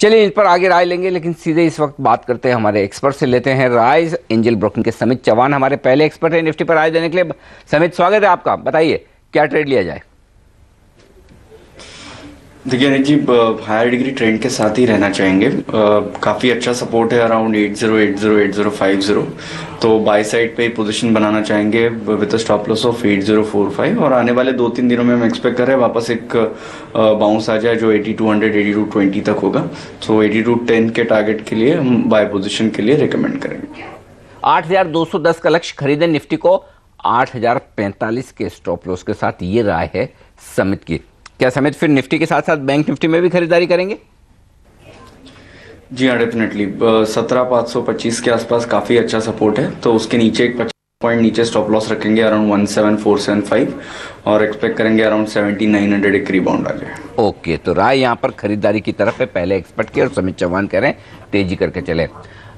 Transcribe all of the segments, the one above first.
चलिए इन पर आगे राय लेंगे, लेकिन सीधे इस वक्त बात करते हैं हमारे एक्सपर्ट से, लेते हैं राय। एंजल ब्रोकिंग के समित चौहान हमारे पहले एक्सपर्ट है निफ्टी पर राय देने के लिए। समित, स्वागत है आपका, बताइए क्या ट्रेड लिया जाए। देखिए Anil ji, higher degree trend के साथ ही रहना चाहेंगे। काफ़ी अच्छा सपोर्ट है अराउंड 8080 तो बाय साइड पे पोजीशन बनाना चाहेंगे विद स्टॉप लॉस ऑफ 8045 और आने वाले 2-3 दिनों में हम एक्सपेक्ट कर रहे हैं वापस एक बाउंस आ जाए जो 8200 8220 तक होगा। तो 8210 के टारगेट के लिए हम बाय पोजीशन के लिए रिकमेंड करेंगे। 8210 का लक्ष्य खरीदें निफ्टी को 8045 के स्टॉप लॉस के साथ, ये राय है समित की। क्या समित फिर निफ्टी के साथ साथ बैंक निफ्टी में भी खरीदारी करेंगे? जी हाँ, डेफिनेटली 17525 के आसपास काफ़ी अच्छा सपोर्ट है, तो उसके नीचे एक 50 पॉइंट नीचे स्टॉप लॉस रखेंगे अराउंड 17475 और एक्सपेक्ट करेंगे अराउंड 17900 एक रिबाउंड आ जाए। ओके, तो राय यहाँ पर खरीदारी की तरफ है पहले एक्सपर्ट की, और समित चौहान कह रहे हैं तेजी करके चले।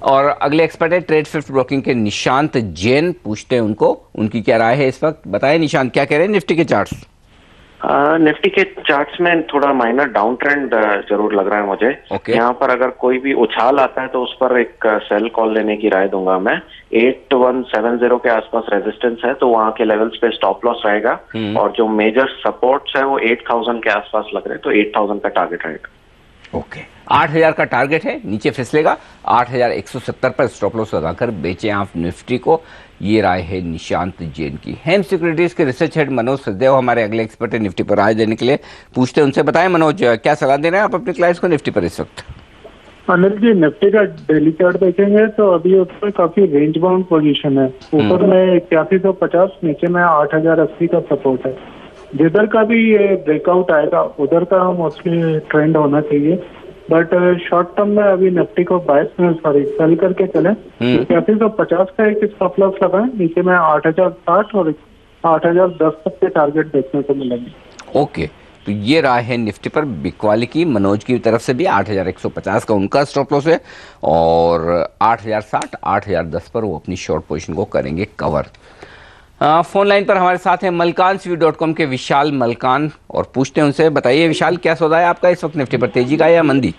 और अगले एक्सपर्ट है ट्रेड स्विफ्ट ब्रोकिंग के निशांत जैन, पूछते हैं उनको उनकी क्या राय है इस वक्त। बताएं निशांत, क्या कह रहे हैं निफ्टी के चार्ट्स? निफ्टी के चार्ट्स में थोड़ा माइनर डाउन ट्रेंड जरूर लग रहा है मुझे। यहाँ पर अगर कोई भी उछाल आता है तो उस पर एक सेल कॉल लेने की राय दूंगा मैं। 8170 के आसपास रेजिस्टेंस है तो वहाँ के लेवल्स पे स्टॉप लॉस रहेगा और जो मेजर सपोर्ट्स है वो 8000 के आसपास लग रहे हैं, तो 8000 का टारगेट रहेगा। ओके, 8000 का टारगेट है, नीचे फिसलेगा 8170 पर स्टॉप लॉस लगाकर बेचें आप निफ्टी को। ये राय है निशांत जैन की। हेम सिक्योरिटीज के रिसर्च हेड मनोज सचदेव हमारे अगले एक्सपर्ट है निफ्टी पर राय देने के लिए, पूछते हैं उनसे। बताएं मनोज, क्या सलाह दे रहे हैं आप अपने क्लाइंट्स को निफ्टी पर इस वक्त? अनिल जी, निफ्टी का डेली चार्ट देखेंगे तो अभी उसमें काफी रेंज बाउंड पोजीशन है। ऊपर में 8150, नीचे में 8080 का सपोर्ट है। जिधर का भी ये ब्रेकआउट आएगा उधर का मोस्टली ट्रेंड होना चाहिए, बट शॉर्ट टर्म में अभी निफ्टी को सेल करके चले। 8150 का एक स्टॉप लॉस लगाएं, नीचे में 8060 और 8010 तक के टारगेट देखने को मिलेंगे। ओके, तो ये राय है निफ्टी पर बिकवाली की, मनोज की तरफ से भी 8150 का उनका स्टॉप लॉस है और 8060 8010 पर वो अपनी शॉर्ट पोजीशन को करेंगे कवर। फोन लाइन पर हमारे साथ हैं malkansview.com के विशाल मलकान, और पूछते हैं उनसे। बताइए विशाल, क्या सौदा है आपका इस वक्त निफ्टी पर, तेजी का या मंदी?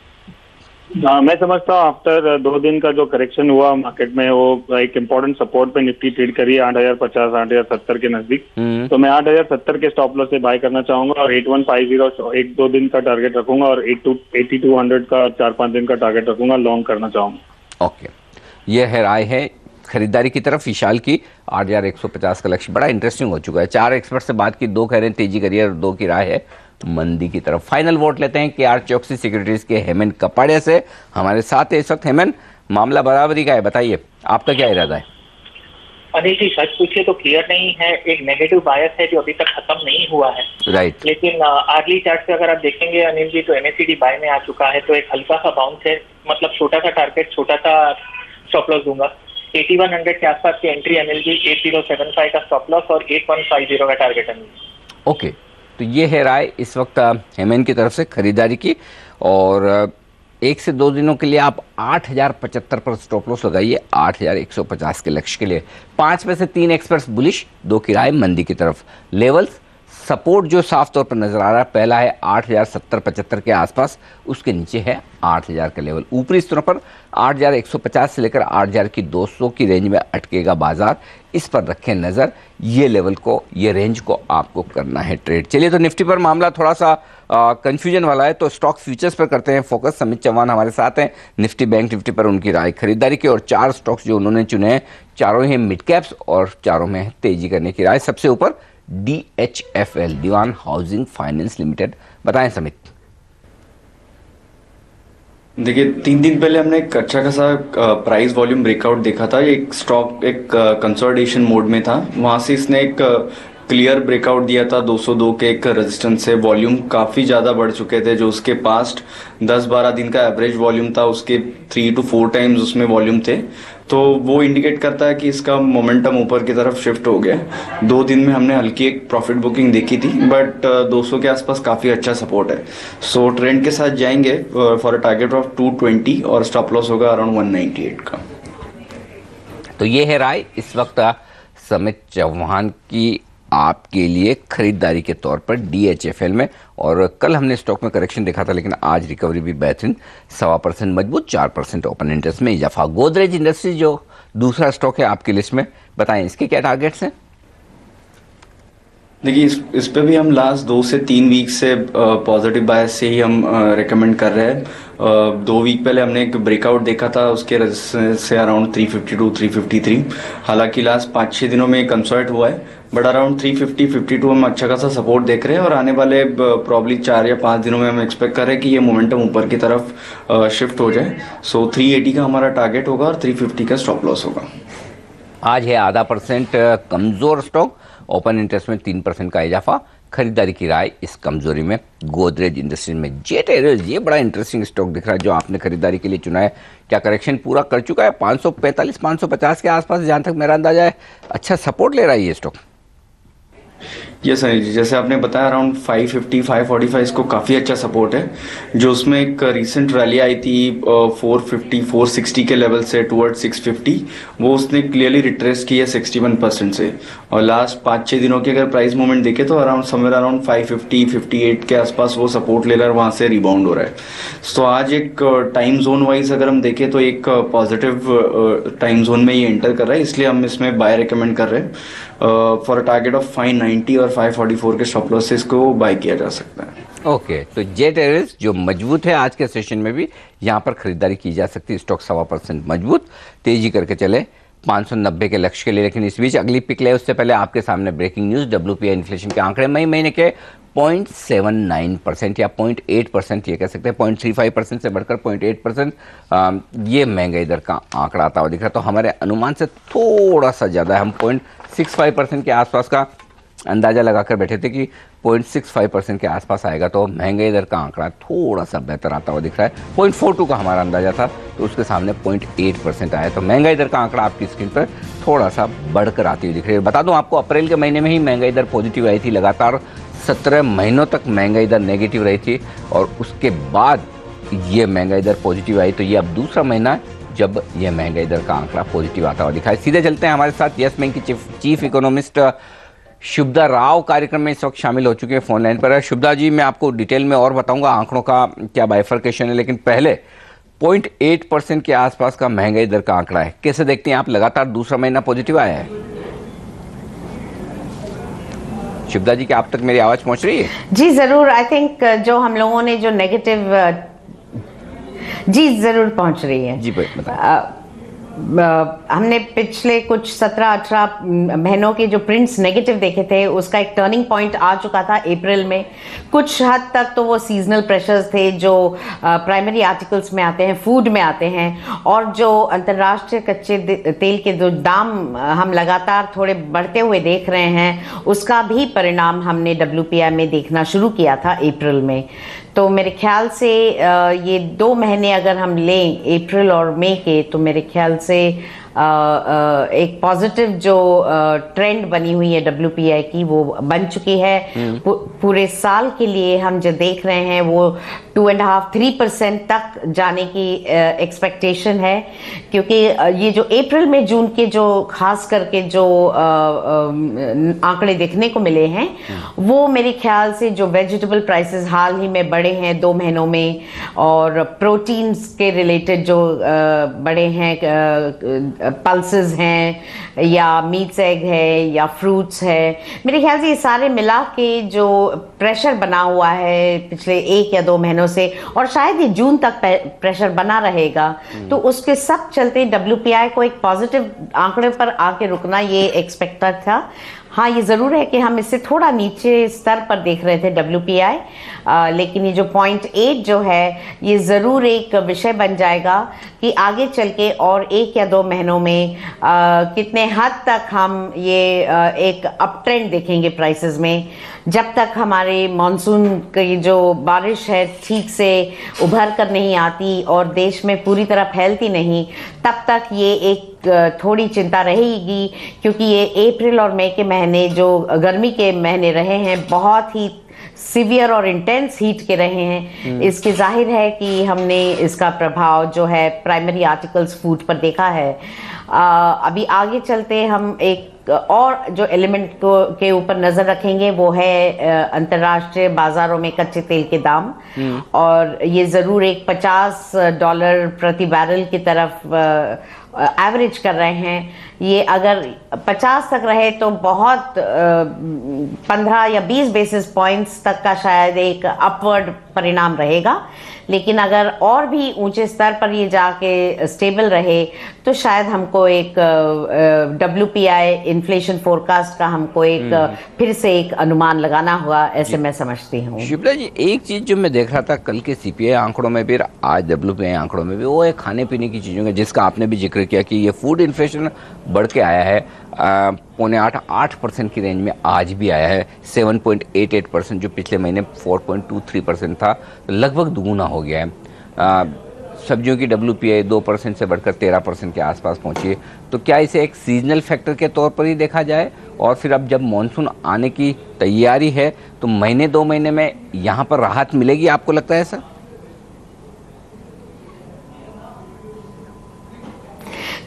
मैं समझता हूँ आफ्टर 2 दिन का जो करेक्शन हुआ मार्केट में वो एक इम्पोर्टेंट सपोर्ट पे निफ्टी ट्रेड करी है 8050 8070 के नजदीक। तो मैं 8070 के स्टॉप लॉस से बाय करना चाहूंगा और 8150 1-2 दिन का टारगेट रखूंगा और 8200 का 4-5 दिन का टारगेट रखूंगा, लॉन्ग करना चाहूंगा। ओके, यह है राय है खरीदारी की तरफ विशाल की। 8150 का लक्ष्य बड़ा इंटरेस्टिंग हो चुका है। 4 एक्सपर्ट से बात की, 2 कह रहे हैं तेजी करिए और 2 की राय है मंदी की तरफ। फाइनल वोट लेते हैं KR चौकसी सिक्योरिटीज के हेमंत कपाड़िया से, हमारे साथ है इस वक्त। हेमंत, मामला बराबरी का है, बताइए आपका क्या इरादा है? अनिल जी, सच पूछिए तो क्लियर नहीं है, एक नेगेटिव बायस है जो अभी तक खत्म नहीं हुआ है। राइट। लेकिन अर्ली चार्ट पे अगर आप देखेंगे अनिल जी तो MACD बाय में आ चुका है, तो एक हल्का सा बाउंस है, मतलब छोटा सा टारगेट, छोटा सा स्टॉप लॉस दूंगा। 8100 के आसपास की एंट्री अनिल जी, 8075 का स्टॉप लॉस और 8150 का टारगेट अनिल जी। ओके, तो ये है राय इस वक्त हेमंत की तरफ से खरीदारी की, और 1 से 2 दिनों के लिए आप 8075 पर स्टॉप लॉस लगाइए 8150 के लक्ष्य के लिए। 5 में से 3 एक्सपर्ट्स बुलिश, 2 की राय मंदी की तरफ। लेवल्स सपोर्ट जो साफ तौर पर नजर आ रहा है, पहला है 8070-75 के आसपास, उसके नीचे है 8000 का लेवल। ऊपरी स्तरों पर 8150 से लेकर 8000 की 200 की रेंज में अटकेगा बाजार, इस पर रखें नजर। ये लेवल को, ये रेंज को आपको करना है ट्रेड। चलिए, तो निफ्टी पर मामला थोड़ा सा कंफ्यूजन वाला है, तो स्टॉक फ्यूचर्स पर करते हैं फोकस। समित चौहान हमारे साथ हैं निफ्टी बैंक निफ्टी पर उनकी राय खरीदारी की, और 4 स्टॉक्स जो उन्होंने चुने हैं, चारों ही मिड कैप्स और चारों में है तेजी करने की राय। सबसे ऊपर DHFL, दीवान हाउसिंग फाइनेंस लिमिटेड। बताएं समित। देखिए 3 दिन पहले हमने एक अच्छा खासा प्राइस वॉल्यूम ब्रेकआउट देखा था। एक स्टॉक एक कंसोलिडेशन मोड में था, वहां से इसने एक क्लियर ब्रेकआउट दिया था 202 के एक रेजिस्टेंस से। वॉल्यूम काफ़ी ज़्यादा बढ़ चुके थे, जो उसके पास्ट 10-12 दिन का एवरेज वॉल्यूम था उसके 3 to 4 टाइम्स उसमें वॉल्यूम थे। तो वो इंडिकेट करता है कि इसका मोमेंटम ऊपर की तरफ शिफ्ट हो गया। 2 दिन में हमने हल्की एक प्रॉफिट बुकिंग देखी थी, बट 200 के आसपास काफ़ी अच्छा सपोर्ट है। सो ट्रेंड के साथ जाएंगे फॉर अ टारगेट ऑफ 220 और स्टॉप लॉस होगा अराउंड 198 का। तो ये है राय इस वक्त समित चौहान की आपके लिए खरीदारी के तौर पर DHFL में। और कल हमने स्टॉक में करेक्शन देखा था, लेकिन आज रिकवरी भी बेहतरीन, 1.25% मजबूत, 4% ओपन इंटरेस्ट में इजाफा। गोदरेज इंडस्ट्रीज जो दूसरा स्टॉक है आपकी लिस्ट में, बताएं इसके क्या टारगेट्स हैं? देखिए इस पे भी हम लास्ट 2 से 3 वीक से पॉजिटिव बायस से ही हम रेकमेंड कर रहे हैं। 2 वीक पहले हमने एक ब्रेकआउट देखा था, उसके रेजिस्टेंस से अराउंड 352 353। हालांकि लास्ट 5-6 दिनों में कंसोलिडेट हुआ है, बट अराउंड 350-52 हम अच्छा खासा सपोर्ट देख रहे हैं। और आने वाले प्रॉब्ली 4 या 5 दिनों में हम एक्सपेक्ट कर रहे हैं कि ये मोमेंटम ऊपर की तरफ शिफ्ट हो जाए। सो 380 का हमारा टारगेट होगा और 350 का स्टॉप लॉस होगा। आज है 0.5% कमजोर स्टॉक, ओपन इंटरेस्ट में 3% का इजाफा। खरीदारी की राय इस कमजोरी में गोदरेज इंडस्ट्रीज में। जेट एयरवेज, ये बड़ा इंटरेस्टिंग स्टॉक दिख रहा है जो आपने खरीदारी के लिए चुना है। क्या करेक्शन पूरा कर चुका है? 545-550 के आसपास जहां तक मेरा अंदाजा है, अच्छा सपोर्ट ले रहा है ये स्टॉक। यस अनिल जी, जैसे आपने बताया अराउंड 550-545 इसको काफ़ी अच्छा सपोर्ट है। जो उसमें एक रिसेंट रैली आई थी 450-460 के लेवल से टुवर्ड 650, वो उसने क्लियरली रिट्रेस की है 61% से। और लास्ट 5-6 दिनों की अगर प्राइस मूवमेंट देखे तो अराउंड समवेयर अराउंड 550-58 के आसपास वो सपोर्ट ले रहा है, वहाँ से रिबाउंड हो रहा है। तो आज एक टाइम जोन वाइज अगर हम देखें तो एक पॉजिटिव टाइम जोन में ये एंटर कर रहा है, इसलिए हम इसमें बाय रिकमेंड कर रहे हैं। फॉर अ टारगेट ऑफ 590 और 544 के स्टॉप लॉस से इसको बाय किया जा सकता है। ओके, तो जेट एयरवेज जो मजबूत है, आज के सेशन में भी यहाँ पर खरीदारी की जा सकती है। स्टॉक 1.25% मजबूत, तेजी करके चले 590 के लक्ष्य के लिए। लेकिन इस बीच अगली पिक ले उससे पहले आपके सामने ब्रेकिंग न्यूज। WPI इन्फ्लेशन के आंकड़े मई महीने के 0.79% या 0.8%, ये कह सकते हैं 0.35% से बढ़कर 0.8%, ये महंगाई दर का आंकड़ा आता हुआ दिख रहा है। तो हमारे अनुमान से थोड़ा सा ज़्यादा है, हम 0.65% के आसपास का अंदाज़ा लगाकर बैठे थे कि 0.65% के आसपास आएगा, तो महंगाई दर का आंकड़ा थोड़ा सा बेहतर आता हुआ दिख रहा है। 0.42 का हमारा अंदाजा था, तो उसके सामने 0.8% आया। तो महंगाई दर का आंकड़ा आपकी स्क्रीन पर थोड़ा सा बढ़कर आती हुई दिख रही है। बता दूं आपको, अप्रैल के महीने में ही महंगाई दर पॉजिटिव आई थी। लगातार 17 महीनों तक महंगाई दर नेगेटिव रही थी और उसके बाद ये महंगाई दर पॉजिटिव आई। तो ये अब दूसरा महीना है जब यह महंगाई दर का आंकड़ा पॉजिटिव आता हुआ दिखा है। सीधे चलते हैं, हमारे साथ यस बैंक की चीफ इकोनॉमिस्ट शुभदा राव कार्यक्रम में इस वक्त शामिल हो चुके हैं, फोन लाइन पर है। शुभदा जी, मैं आपको डिटेल में और बताऊंगा आंकड़ों का क्या बाइफर्केशन है, लेकिन पहले 0.8% के आसपास का महंगाई दर का आंकड़ा है, कैसे देखते हैं आप? लगातार दूसरा महीना पॉजिटिव आया है। शुभदा जी, क्या आप तक मेरी आवाज पहुंच रही है? जी जरूर। आई थिंक जो हम लोगों ने जो नेगेटिव, जी जरूर पहुंच रही है। जी बताएं। हमने पिछले कुछ 17-18 महीनों के जो प्रिंट्स नेगेटिव देखे थे, उसका एक टर्निंग पॉइंट आ चुका था अप्रैल में। कुछ हद तक तो वो सीजनल प्रेशर्स थे जो प्राइमरी आर्टिकल्स में आते हैं, फूड में आते हैं, और जो अंतर्राष्ट्रीय कच्चे तेल के जो दाम हम लगातार थोड़े बढ़ते हुए देख रहे हैं, उसका भी परिणाम हमने WPI में देखना शुरू किया था अप्रैल में। तो मेरे ख्याल से ये 2 महीने अगर हम लें अप्रैल और मई के, तो मेरे ख्याल से एक पॉजिटिव जो ट्रेंड बनी हुई है WPI की, वो बन चुकी है। पूरे साल के लिए हम जो देख रहे हैं वो 2.5-3% तक जाने की एक्सपेक्टेशन है, क्योंकि ये जो अप्रैल में जून के जो खास करके जो आंकड़े देखने को मिले हैं, वो मेरे ख्याल से जो वेजिटेबल प्राइसेस हाल ही में बढ़े हैं 2 महीनों में, और प्रोटीन्स के रिलेटेड जो बढ़े हैं, पल्सेस हैं या मीट्स एग है या फ्रूट्स है, मेरे ख्याल से ये सारे मिला के जो प्रेशर बना हुआ है पिछले 1 या 2 महीनों से, और शायद ये जून तक प्रेशर बना रहेगा, तो उसके सब चलते WPI को एक पॉजिटिव आंकड़े पर आके रुकना ये एक्सपेक्टेड था। हाँ, ये ज़रूर है कि हम इससे थोड़ा नीचे स्तर पर देख रहे थे WPI, लेकिन ये जो 0.8 जो है, ये ज़रूर एक विषय बन जाएगा कि आगे चल के और 1 या 2 महीनों में कितने हद तक हम ये एक अप ट्रेंड देखेंगे प्राइसेस में। जब तक हमारे मानसून की जो बारिश है ठीक से उभर कर नहीं आती और देश में पूरी तरह फैलती नहीं, तब तक ये एक थोड़ी चिंता रहेगी, क्योंकि ये अप्रैल और मई के महीने जो गर्मी के महीने रहे हैं, बहुत ही सीवियर और इंटेंस हीट के रहे हैं। इसके जाहिर है कि हमने इसका प्रभाव जो है प्राइमरी आर्टिकल्स फूड पर देखा है। अभी आगे चलते हम एक और जो एलिमेंट के ऊपर नजर रखेंगे वो है अंतर्राष्ट्रीय बाजारों में कच्चे तेल के दाम, और ये जरूर एक $50 प्रति बैरल की तरफ एवरेज कर रहे हैं। ये अगर 50 तक रहे तो बहुत 15 या 20 बेसिस पॉइंट्स तक का शायद एक अपवर्ड परिणाम रहेगा, लेकिन अगर और भी ऊंचे स्तर पर ये जाके स्टेबल रहे तो शायद हमको एक WPI इन्फ्लेशन फोरकास्ट का हमको एक फिर से एक अनुमान लगाना हुआ, ऐसे मैं समझती हूँ। शिप्रा जी, एक चीज जो मैं देख रहा था कल के CPI आंकड़ों में भी, आज WPI आंकड़ों में भी, वो है खाने पीने की चीज़ों का, जिसका आपने भी जिक्र किया कि ये फूड इन्फ्लेशन बढ़ के आया है 7.8% की रेंज में आज भी आया है। 7.88% जो पिछले महीने 4.23% था, लगभग दुगुना हो गया है। सब्जियों की WPI 2% से बढ़कर 13% के आसपास पहुंची है। तो क्या इसे एक सीजनल फैक्टर के तौर पर ही देखा जाए, और फिर अब जब मॉनसून आने की तैयारी है तो महीने 2 महीने में यहाँ पर राहत मिलेगी, आपको लगता है सर?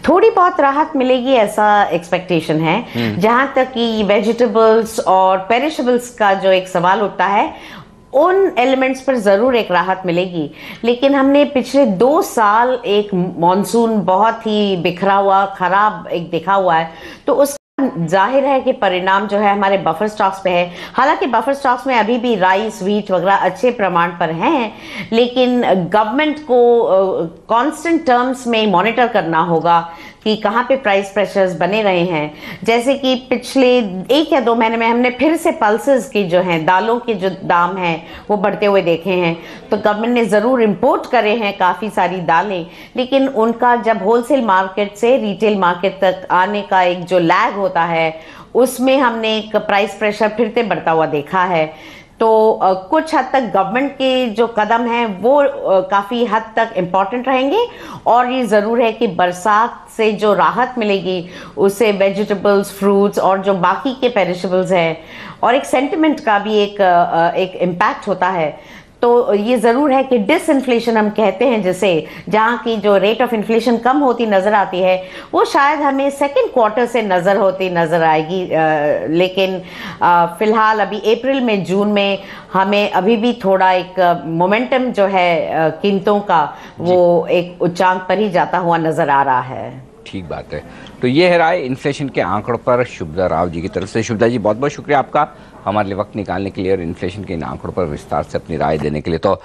थोड़ी बहुत राहत मिलेगी ऐसा एक्सपेक्टेशन है। जहां तक कि वेजिटेबल्स और पेरिशेबल्स का जो एक सवाल उठता है, उन एलिमेंट्स पर जरूर एक राहत मिलेगी, लेकिन हमने पिछले 2 साल एक मॉनसून बहुत ही बिखरा हुआ, खराब एक देखा हुआ है, तो उस जाहिर है कि परिणाम जो है हमारे बफर स्टॉक्स पे है। हालांकि बफर स्टॉक्स में अभी भी राइस, व्हीट वगैरह अच्छे प्रमाण पर हैं, लेकिन गवर्नमेंट को कांस्टेंट टर्म्स में मॉनिटर करना होगा कि कहाँ पे प्राइस प्रेशर्स बने रहे हैं। जैसे कि पिछले 1 या 2 महीने में हमने फिर से पल्सेस की जो हैं, दालों के जो दाम हैं वो बढ़ते हुए देखे हैं। तो गवर्नमेंट ने ज़रूर इंपोर्ट करे हैं काफ़ी सारी दालें, लेकिन उनका जब होलसेल मार्केट से रिटेल मार्केट तक आने का एक जो लैग होता है, उसमें हमने एक प्राइस प्रेशर फिर से बढ़ता हुआ देखा है। तो कुछ हद तक गवर्नमेंट के जो कदम हैं वो काफ़ी हद तक इम्पॉर्टेंट रहेंगे, और ये ज़रूर है कि बरसात से जो राहत मिलेगी उससे वेजिटेबल्स, फ्रूट्स और जो बाकी के पेरिशेबल्स हैं, और एक सेंटिमेंट का भी एक इम्पैक्ट होता है। तो ये ज़रूर है कि डिसइन्फ्लेशन हम कहते हैं जिसे, जहाँ की जो रेट ऑफ इन्फ्लेशन कम होती नज़र आती है, वो शायद हमें सेकेंड क्वार्टर से नज़र आएगी। लेकिन फ़िलहाल अभी अप्रैल में, जून में हमें अभी भी थोड़ा एक मोमेंटम जो है कीमतों का, वो एक उच्चांक पर ही जाता हुआ नज़र आ रहा है। ठीक बात है। तो ये है राय इन्फ्लेशन के आंकड़ों पर शुभदा राव जी की तरफ से। शुभदा जी, बहुत बहुत शुक्रिया आपका हमारे लिए वक्त निकालने के लिए और इन्फ्लेशन के इन आंकड़ों पर विस्तार से अपनी राय देने के लिए। तो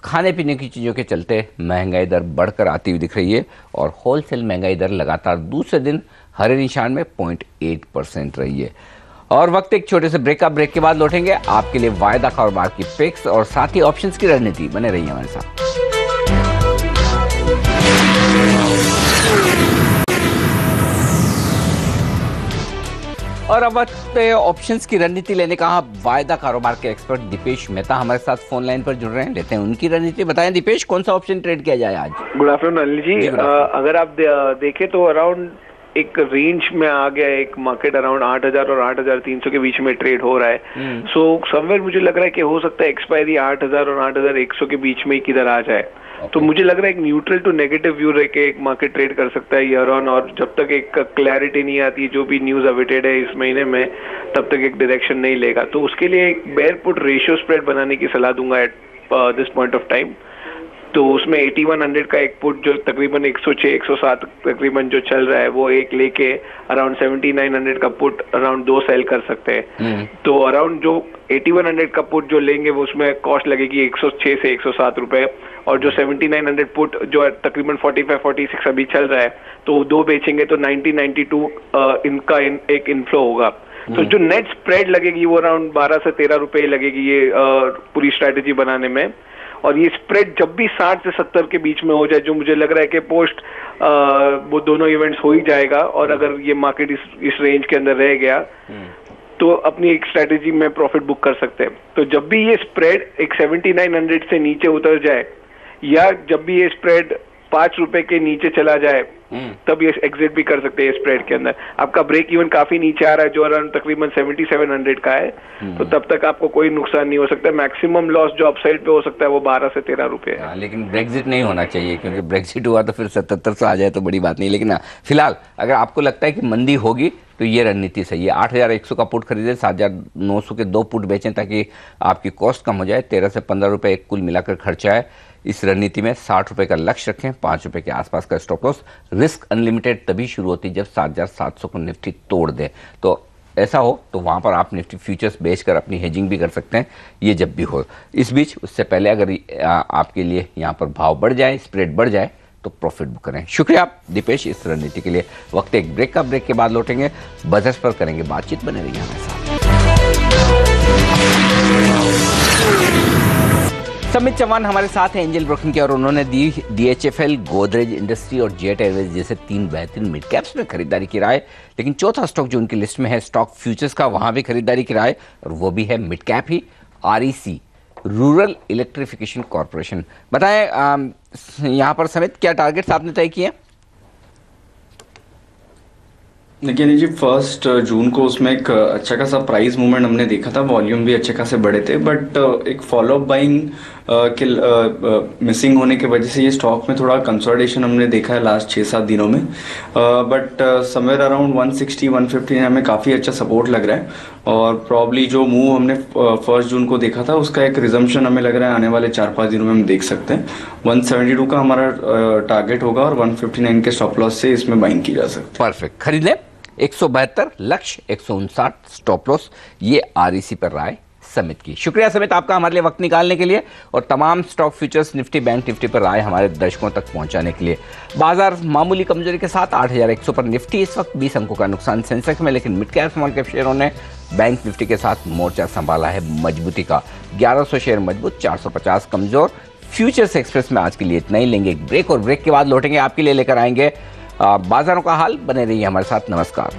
खाने पीने की चीज़ों के चलते महंगाई दर बढ़कर आती हुई दिख रही है, और होलसेल महंगाई दर लगातार दूसरे दिन हरे निशान में 0.8% रही है। और वक्त एक छोटे से ब्रेक के बाद लौटेंगे आपके लिए वायदा कारोबार की पिक्स और साथ ही ऑप्शंस की रणनीति। बने रहिए हमारे साथ। और अब वक्त ऑप्शंस की रणनीति लेने का वायदा कारोबार के एक्सपर्ट दीपेश मेहता हमारे साथ फोन लाइन पर जुड़ रहे हैं। लेते हैं उनकी रणनीति। बताएं दीपेश, कौन सा ऑप्शन ट्रेड किया जाए आज? Good afternoon Anil ji. अगर आप देखें तो अराउंड एक रेंज में आ गया, एक मार्केट अराउंड 8000 और 8300 के बीच में ट्रेड हो रहा है। सो समवेयर मुझे लग रहा है कि हो सकता है एक्सपायरी 8000 और 8100 के बीच में किधर आ जाए। तो मुझे लग रहा है एक न्यूट्रल टू नेगेटिव व्यू रह के एक मार्केट ट्रेड कर सकता है ईयर ऑन, और जब तक एक क्लैरिटी नहीं आती, जो भी न्यूज अवेटेड है इस महीने में, तब तक एक डायरेक्शन नहीं लेगा। तो उसके लिए एक बेयर पुट रेशियो स्प्रेड बनाने की सलाह दूंगा at this point of time. तो उसमें 8100 का एक पुट जो तकरीबन 106 107 तकरीबन जो चल रहा है, वो एक लेके अराउंड 7900 का पुट अराउंड 2 सेल कर सकते हैं। तो अराउंड जो 8100 का पुट जो लेंगे वो उसमें कॉस्ट लगेगी 106 से 107 रुपए, और जो 7900 पुट जो तकरीबन 45-46 अभी चल रहा है, तो 2 बेचेंगे तो 90-92 इनका एक इनफ्लो होगा। तो जो नेट स्प्रेड लगेगी वो अराउंड 12 से 13 रुपए लगेगी ये पूरी स्ट्रैटेजी बनाने में। और ये स्प्रेड जब भी 60 से 70 के बीच में हो जाए, जो मुझे लग रहा है कि पोस्ट वो दोनों इवेंट्स हो ही जाएगा, और अगर ये मार्केट इस रेंज के अंदर रह गया तो अपनी एक स्ट्रैटेजी में प्रॉफिट बुक कर सकते हैं। तो जब भी ये स्प्रेड एक 7900 से नीचे उतर जाए, या जब भी ये स्प्रेड 5 रुपए के नीचे चला जाए तब ये एग्जिट भी कर सकते हैं स्प्रेड के अंदर। आपका ब्रेक इवन काफी नीचे आ रहा है जो अराउंड तकरीबन 7700 का है, तो तब तक आपको कोई नुकसान नहीं हो सकता। मैक्सिमम लॉस जो अपसाइड पे हो सकता है वो 12 से 13 रुपए है। लेकिन ब्रेक्जिट नहीं होना चाहिए, क्योंकि ब्रेक्जिट हुआ तो फिर 77 से आ जाए तो बड़ी बात नहीं। लेकिन फिलहाल अगर आपको लगता है कि मंदी होगी तो ये रणनीति सही है। 8100 का पुट खरीदे, 7900 के 2 पुट बेचें ताकि आपकी कॉस्ट कम हो जाए। 13 से 15 रुपए एक कुल मिलाकर खर्चा है। इस रणनीति में 60 रुपए का लक्ष्य रखें, 5 रुपए के आसपास का स्टॉप लॉस। रिस्क अनलिमिटेड तभी शुरू होती है जब 7700 को निफ्टी तोड़ दे। तो ऐसा हो तो वहां पर आप निफ्टी फ्यूचर्स बेचकर अपनी हेजिंग भी कर सकते हैं, ये जब भी हो। इस बीच उससे पहले अगर आपके लिए यहाँ पर भाव बढ़ जाए, स्प्रेड बढ़ जाए तो प्रॉफिट बुक करें। शुक्रिया दीपेश इस रणनीति के लिए। वक्त एक ब्रेक का, ब्रेक के बाद लौटेंगे, बजट पर करेंगे बातचीत। बने रहिए हमारे साथ। समित चौहान हमारे साथ हैं एंजल ब्रोकिंग के, और उन्होंने दी DHFL, गोदरेज इंडस्ट्री और जेट एयरवेज जैसे 3 बेहतरीन मिड कैप्स में खरीदारी की राय। लेकिन चौथा स्टॉक जो उनकी लिस्ट में है स्टॉक फ्यूचर्स का, वहां भी खरीदारी की राय, और वो भी है मिड कैप ही, REC, रूरल इलेक्ट्रिफिकेशन कॉर्पोरेशन। बताएं यहाँ पर समित क्या टारगेट्स आपने तय किए? देखिए जी, 1 जून को उसमें एक अच्छा खासा प्राइस मूवमेंट हमने देखा था, वॉल्यूम भी अच्छे खासे बढ़े थे, बट एक फॉलोअप बाइंग के मिसिंग होने की वजह से ये स्टॉक में थोड़ा कंसोलिडेशन हमने देखा है लास्ट 6-7 दिनों में। बट समवेयर अराउंड 160-150 हमें काफ़ी अच्छा सपोर्ट लग रहा है, और प्रॉब्ली जो मूव हमने 1 जून को देखा था उसका एक रिजम्पशन हमें लग रहा है आने वाले 4-5 दिनों में हम देख सकते हैं। 172 का हमारा टारगेट होगा, और 159 के स्टॉप लॉस से इसमें बाइंग की जा सकती है। परफेक्ट, खरीद लें। 172 लक्ष्य, 159 स्टॉप लॉस, ये REC पर राय समित की। शुक्रिया समित आपका हमारे लिए वक्त निकालने के लिए, और तमाम stock futures, Nifty, bank Nifty पर राय हमारे दर्शकों तक पहुंचाने के लिए। बाजार मामूली कमजोरी के साथ 8100 पर निफ्टी इस वक्त 20 अंकों का नुकसान सेंसेक्स में, लेकिन मिड कैप स्मॉल कैप शेयरों ने बैंक निफ्टी के साथ मोर्चा संभाला है मजबूती का। 1100 शेयर मजबूत, 450 कमजोर। फ्यूचर्स एक्सप्रेस में आज के लिए इतना ही। लेंगे एक ब्रेक, और ब्रेक के बाद लौटेंगे, आपके लिए लेकर आएंगे बाजारों का हाल। बने रहिए हमारे साथ। नमस्कार।